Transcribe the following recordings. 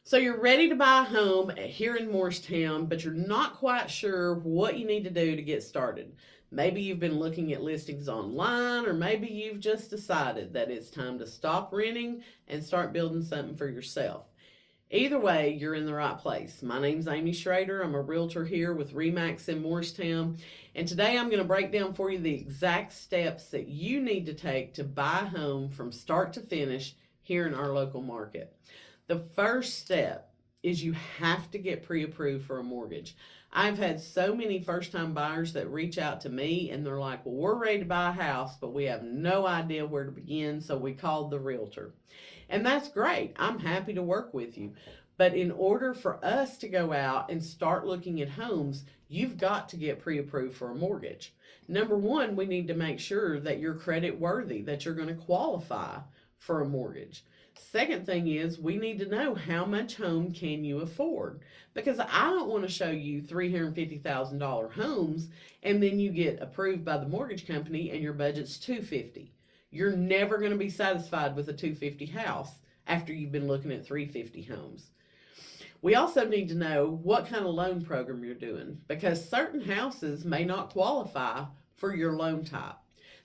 So you're ready to buy a home here in Morristown, but you're not quite sure what you need to do to get started. Maybe you've been looking at listings online, or maybe you've just decided that it's time to stop renting and start building something for yourself. Either way, you're in the right place. My name's Amy Shrader. I'm a realtor here with RE/MAX in Morristown. And today I'm going to break down for you the exact steps that you need to take to buy a home from start to finish here in our local market. The first step is you have to get pre-approved for a mortgage. I've had so many first-time buyers that reach out to me and they're like, well, we're ready to buy a house, but we have no idea where to begin, so we called the realtor. And that's great. I'm happy to work with you. But in order for us to go out and start looking at homes, you've got to get pre-approved for a mortgage. Number one, we need to make sure that you're credit worthy, that you're going to qualify for a mortgage. Second thing is we need to know how much home can you afford, because I don't want to show you $350,000 homes and then you get approved by the mortgage company and your budget's $250,000. You're never going to be satisfied with a $250,000 house after you've been looking at $350,000 homes. We also need to know what kind of loan program you're doing, because certain houses may not qualify for your loan type.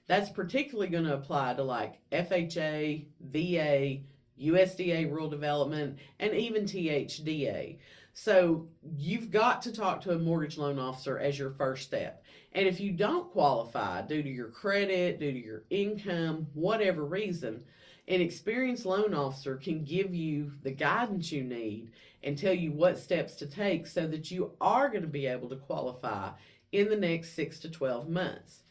That's particularly going to apply to like FHA, VA, USDA rural development, and even THDA. So you've got to talk to a mortgage loan officer as your first step. And if you don't qualify due to your credit, due to your income, whatever reason, an experienced loan officer can give you the guidance you need and tell you what steps to take so that you are going to be able to qualify in the next 6 to 12 months.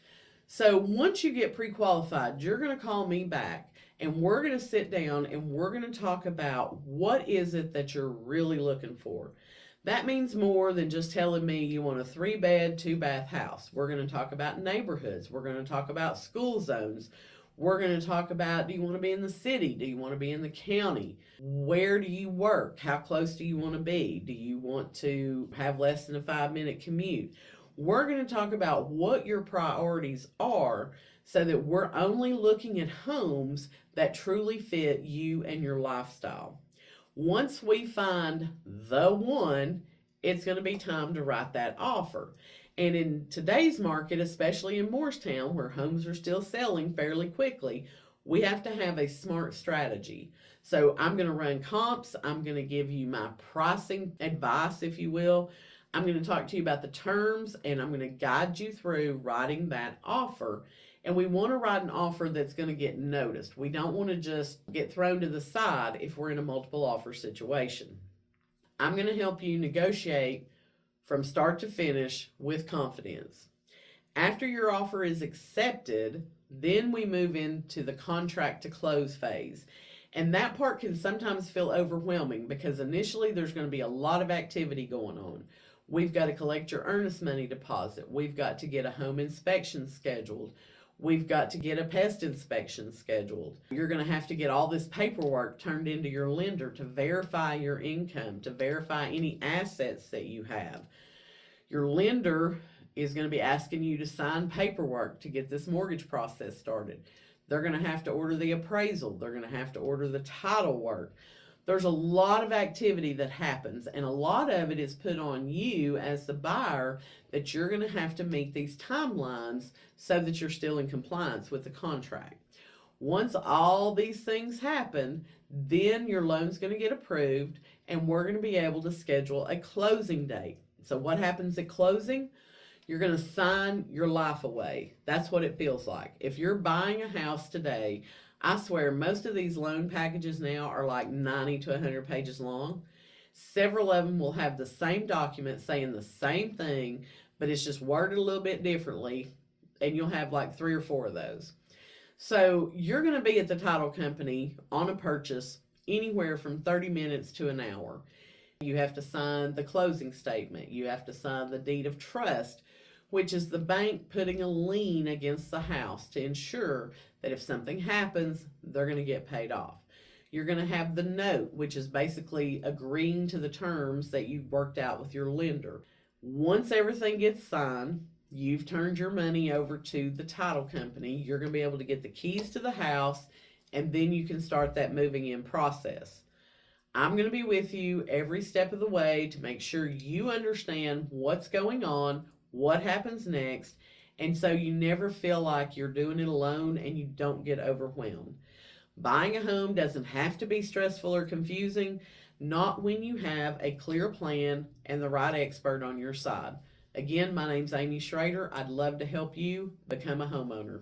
So once you get pre-qualified, you're going to call me back and we're going to sit down and we're going to talk about what is it that you're really looking for. That means more than just telling me you want a 3-bed, 2-bath house. We're going to talk about neighborhoods. We're going to talk about school zones. We're going to talk about, do you want to be in the city? Do you want to be in the county? Where do you work? How close do you want to be? Do you want to have less than a 5-minute commute? We're going to talk about what your priorities are so that we're only looking at homes that truly fit you and your lifestyle. Once we find the one, it's going to be time to write that offer. And in today's market, especially in Morristown, where homes are still selling fairly quickly, we have to have a smart strategy. So I'm going to run comps. I'm going to give you my pricing advice, if you will. I'm going to talk to you about the terms, and I'm going to guide you through writing that offer. And we want to write an offer that's going to get noticed. We don't want to just get thrown to the side if we're in a multiple offer situation. I'm going to help you negotiate from start to finish with confidence. After your offer is accepted, then we move into the contract to close phase. And that part can sometimes feel overwhelming because initially there's going to be a lot of activity going on. We've got to collect your earnest money deposit. We've got to get a home inspection scheduled. We've got to get a pest inspection scheduled. You're going to have to get all this paperwork turned into your lender to verify your income, to verify any assets that you have. Your lender is going to be asking you to sign paperwork to get this mortgage process started. They're going to have to order the appraisal. They're going to have to order the title work. There's a lot of activity that happens, and a lot of it is put on you as the buyer that you're going to have to meet these timelines so that you're still in compliance with the contract. Once all these things happen, then your loan's going to get approved, and we're going to be able to schedule a closing date. So what happens at closing? You're going to sign your life away. That's what it feels like. If you're buying a house today, I swear most of these loan packages now are like 90 to 100 pages long. Several of them will have the same document saying the same thing, but it's just worded a little bit differently, and you'll have like 3 or 4 of those. So you're going to be at the title company on a purchase anywhere from 30 minutes to an hour. You have to sign the closing statement. You have to sign the deed of trust, which is the bank putting a lien against the house to ensure that if something happens, they're going to get paid off. You're going to have the note, which is basically agreeing to the terms that you've worked out with your lender. Once everything gets signed, you've turned your money over to the title company. You're going to be able to get the keys to the house, and then you can start that moving in process. I'm going to be with you every step of the way to make sure you understand what's going on, what happens next, and so you never feel like you're doing it alone and you don't get overwhelmed. Buying a home doesn't have to be stressful or confusing, not when you have a clear plan and the right expert on your side. Again, my name's Amy Shrader. I'd love to help you become a homeowner.